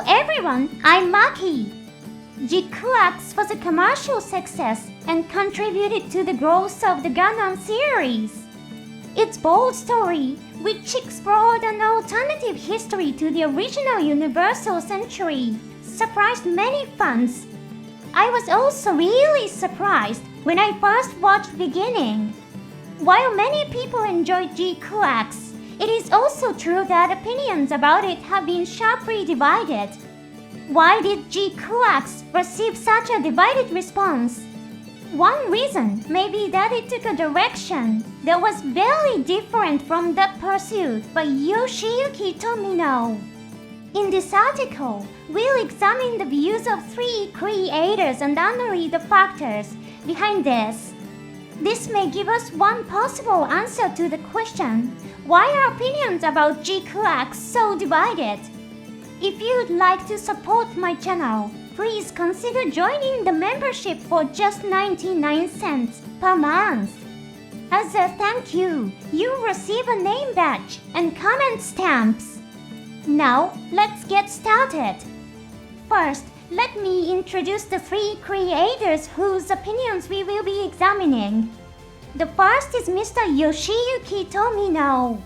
everyone, I'm Maki. GQuuuuuuX was a commercial success and contributed to the growth of the Gundam series. Its bold story, which explored an alternative history to the original Universal Century, surprised many fans. I was also really surprised when I first watched beginning. While many people enjoyed GQuuuuuX, it is also true that opinions about it have been sharply divided. Why did GQuuuuuX receive such a divided response? One reason may be that it took a direction that was very different from that pursued by Yoshiyuki Tomino. In this article, we'll examine the views of 3 creators and analyze the factors behind this. This may give us one possible answer to the question, why are opinions about GQuuuuuuX so divided? If you'd like to support my channel, please consider joining the membership for just 99 cents per month. As a thank you, you'll receive a name badge and comment stamps. Now, let's get started. First, let me introduce the 3 creators whose opinions we will be examining. The first is Mr. Yoshiyuki Tomino.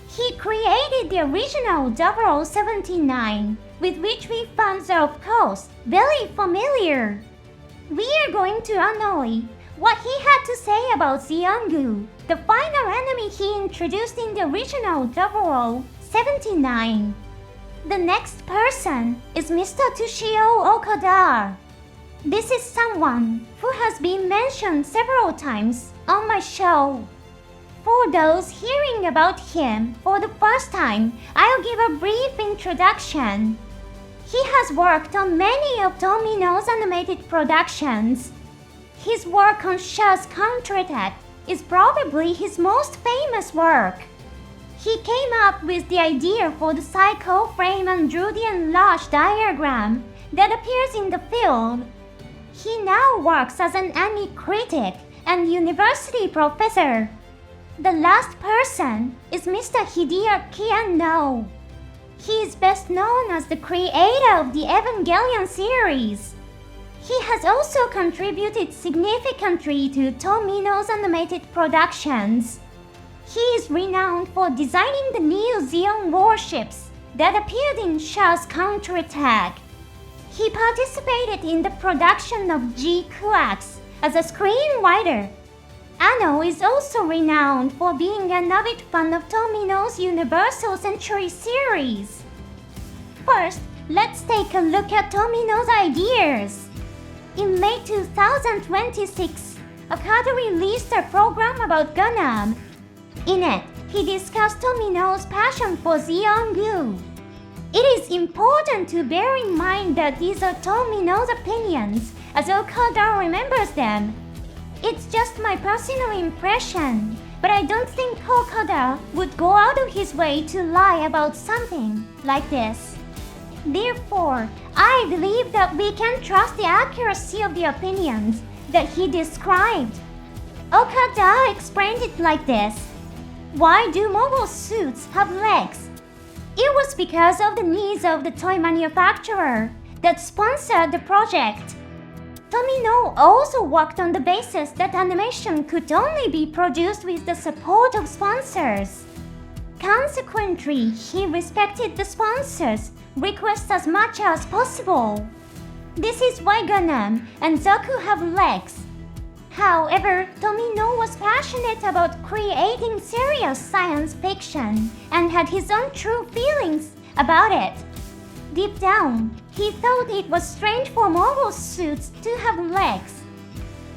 He created the original 0079, with which we fans are of course very familiar. We are going to analyze what he had to say about Zeong, the final enemy he introduced in the original 0079. The next person is Mr. Toshio Okada. This is someone who has been mentioned several times on my show. For those hearing about him for the first time, I'll give a brief introduction. He has worked on many of Tomino's animated productions. His work on Shah's counterattack is probably his most famous work. He came up with the idea for the cycle frame Androidian Lash diagram that appears in the film. He now works as an anime critic and university professor. The last person is Mr. Hideaki Anno. He is best known as the creator of the Evangelion series. He has also contributed significantly to Tomino's animated productions. He is renowned for designing the new Zeong warships that appeared in Shah's counterattack. He participated in the production of GQuuuuuuX as a screenwriter. Anno is also renowned for being an avid fan of Tomino's Universal Century series. First, let's take a look at Tomino's ideas. In May 2026, Okada released a program about Gundam. In it, he discussed Tomino's passion for Zeong. It is important to bear in mind that these are Tomino's opinions, as Okada remembers them. It's just my personal impression, but I don't think Okada would go out of his way to lie about something like this. Therefore, I believe that we can trust the accuracy of the opinions that he described. Okada explained it like this. Why do mobile suits have legs? It was because of the needs of the toy manufacturer that sponsored the project. Tomino also worked on the basis that animation could only be produced with the support of sponsors. Consequently, he respected the sponsors' requests as much as possible. This is why Gundam and Zaku have legs. However, Tomino was passionate about creating serious science fiction and had his own true feelings about it. Deep down, he thought it was strange for mobile suits to have legs.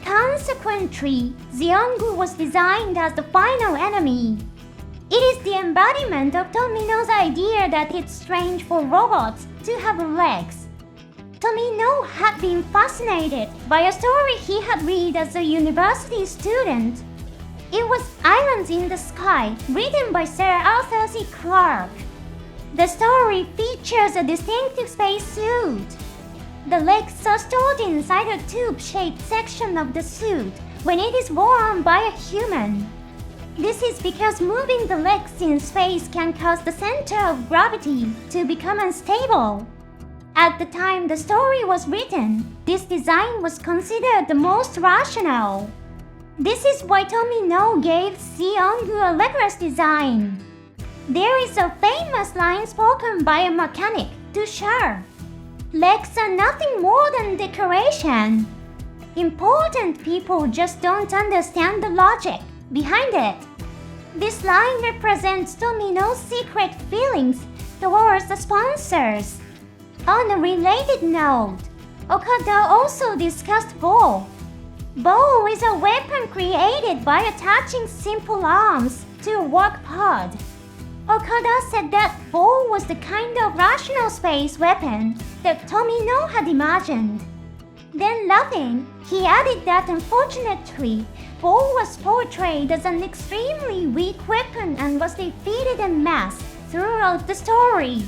Consequently, Zeong was designed as the final enemy. It is the embodiment of Tomino's idea that it's strange for robots to have legs. Tomino had been fascinated by a story he had read as a university student. It was Islands in the Sky, written by Sir Arthur C. Clarke. The story features a distinctive spacesuit. The legs are stored inside a tube-shaped section of the suit when it is worn by a human. This is because moving the legs in space can cause the center of gravity to become unstable. At the time the story was written, this design was considered the most rational. This is why Tomino gave Zeong a legless design. There is a famous line spoken by a mechanic to Char. Legs are nothing more than decoration. Important people just don't understand the logic behind it. This line represents Tomino's secret feelings towards the sponsors. On a related note, Okada also discussed bow. Bow is a weapon created by attaching simple arms to a work pod. Okada said that bow was the kind of rational space weapon that Tomino had imagined. Then laughing, he added that unfortunately, bow was portrayed as an extremely weak weapon and was defeated en masse throughout the story.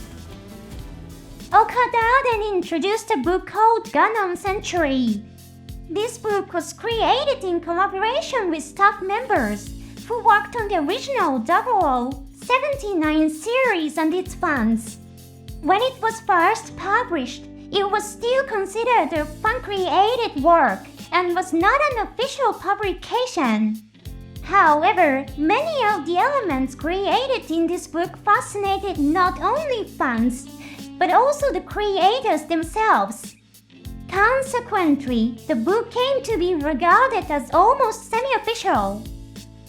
Okada then introduced a book called Gundam Century. This book was created in collaboration with staff members who worked on the original 0079 series and its fans. When it was first published, it was still considered a fan-created work and was not an official publication. However, many of the elements created in this book fascinated not only fans, but also the creators themselves. Consequently, the book came to be regarded as almost semi-official.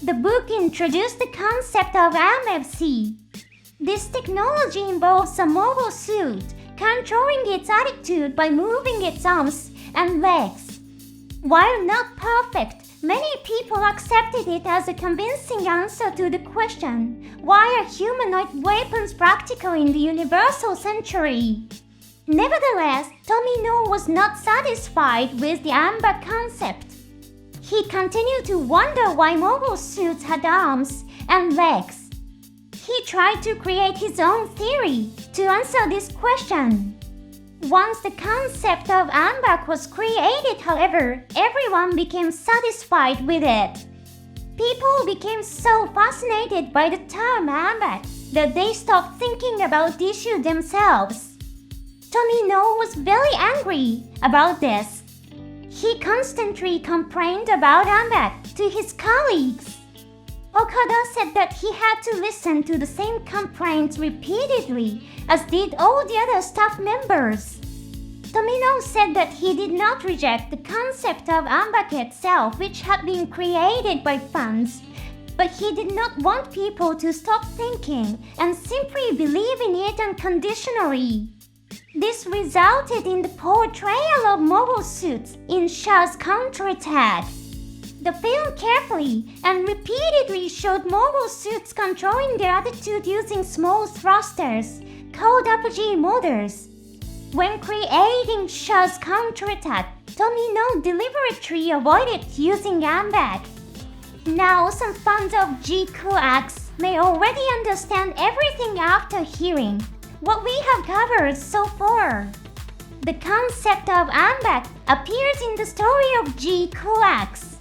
The book introduced the concept of AMBAC. This technology involves a mobile suit controlling its attitude by moving its arms and legs. While not perfect, many people accepted it as a convincing answer to the question, why are humanoid weapons practical in the universal century? Nevertheless, Tomino was not satisfied with the AMBAC concept. He continued to wonder why mobile suits had arms and legs. He tried to create his own theory to answer this question. Once the concept of AMBAC was created, however, everyone became satisfied with it. People became so fascinated by the term AMBAC that they stopped thinking about the issue themselves. Tomino was very angry about this. He constantly complained about AMBAC to his colleagues. Okada said that he had to listen to the same complaints repeatedly, as did all the other staff members. Tomino said that he did not reject the concept of AMBAC itself, which had been created by fans, but he did not want people to stop thinking and simply believe in it unconditionally. This resulted in the portrayal of mobile suits in Sha's counterattack. The film carefully and repeatedly showed mobile suits controlling their attitude using small thrusters, called apogee motors. When creating Sha's counterattack, Tomino deliberately avoided using AMBAC. Now some fans of GQuuuuuuX may already understand everything after hearing what we have covered so far. The concept of AMBAC appears in the story of GQuuuuuuX.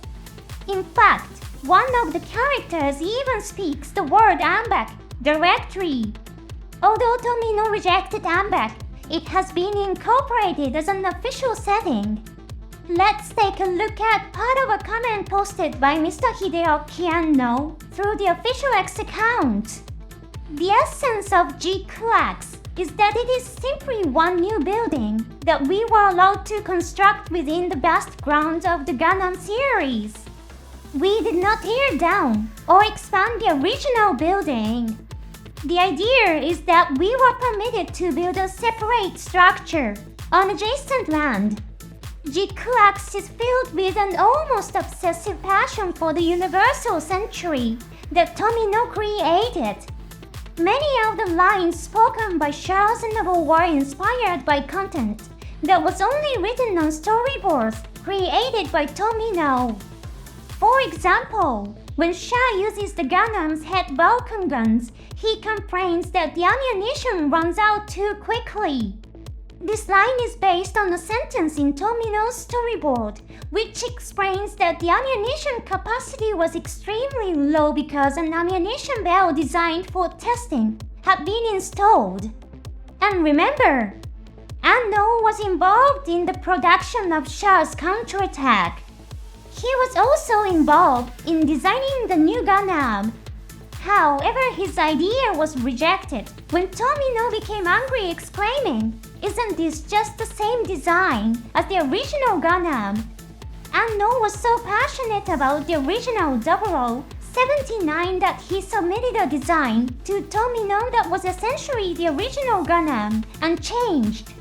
In fact, one of the characters even speaks the word AMBAC directly. Although Tomino rejected AMBAC, it has been incorporated as an official setting. Let's take a look at part of a comment posted by Mr. Hideaki Anno through the official X account. The essence of GQuuuuuuX is that it is simply one new building that we were allowed to construct within the vast grounds of the Gundam series. We did not tear down or expand the original building. The idea is that we were permitted to build a separate structure on adjacent land. GQuuuuuuX is filled with an almost obsessive passion for the universal century that Tomino created. Many of the lines spoken by Charles and Noble were inspired by content that was only written on storyboards created by Tomino. For example, when Sha uses the Gundam's head Vulcan guns, he complains that the ammunition runs out too quickly. This line is based on a sentence in Tomino's storyboard, which explains that the ammunition capacity was extremely low because an ammunition bell designed for testing had been installed. And remember, Anno was involved in the production of Char's counterattack. He was also involved in designing the new Gundam. However, his idea was rejected when Tomino became angry, exclaiming, "Isn't this just the same design as the original Gundam?" Anno was so passionate about the original 0079 that he submitted a design to Tomino that was essentially the original Gundam, unchanged.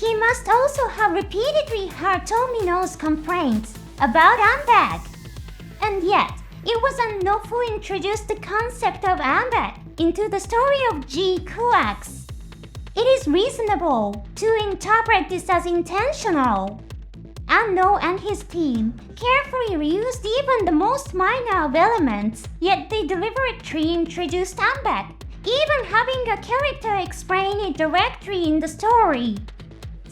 He must also have repeatedly heard Tomino's complaints about AMBAC. And yet, it was Anno who introduced the concept of AMBAC into the story of GQuuuuuuX. It is reasonable to interpret this as intentional. Anno and his team carefully reused even the most minor of elements, yet they deliberately introduced AMBAC, even having a character explain it directly in the story.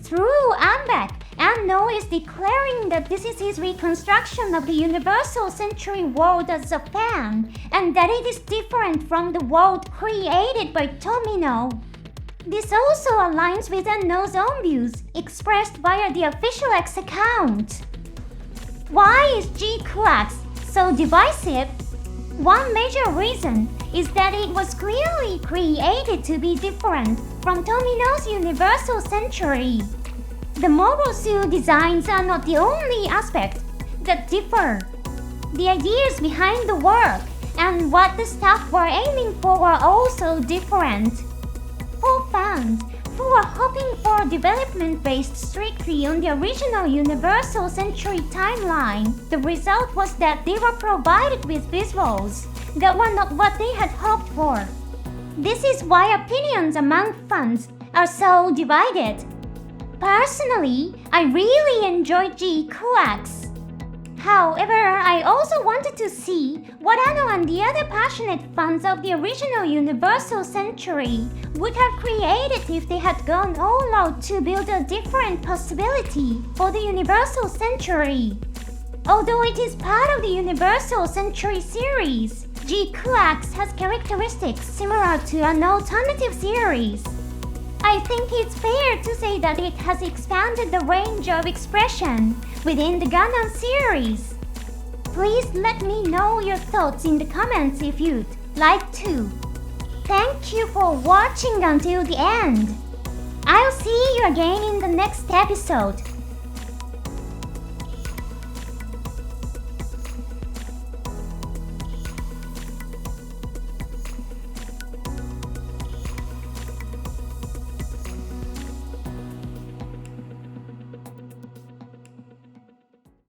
Through AMBAC, Anno is declaring that this is his reconstruction of the Universal Century world as a fan, and that it is different from the world created by Tomino. This also aligns with Anno's own views, expressed via the official X account. Why is GQuuuuuuX so divisive? One major reason is that it was clearly created to be different from Tomino's Universal Century. The mobile suit designs are not the only aspect that differ. The ideas behind the work and what the staff were aiming for were also different. For fans who were hoping for development based strictly on the original Universal Century timeline, the result was that they were provided with visuals that were not what they had hoped for. This is why opinions among fans are so divided. Personally, I really enjoyed GQuuuuuuX. However, I also wanted to see what Anno and the other passionate fans of the original Universal Century would have created if they had gone all out to build a different possibility for the Universal Century. Although it is part of the Universal Century series, GQuuuuuuX has characteristics similar to an alternative series. I think it's fair to say that it has expanded the range of expression within the Gundam series. Please let me know your thoughts in the comments if you'd like to. Thank you for watching until the end. I'll see you again in the next episode.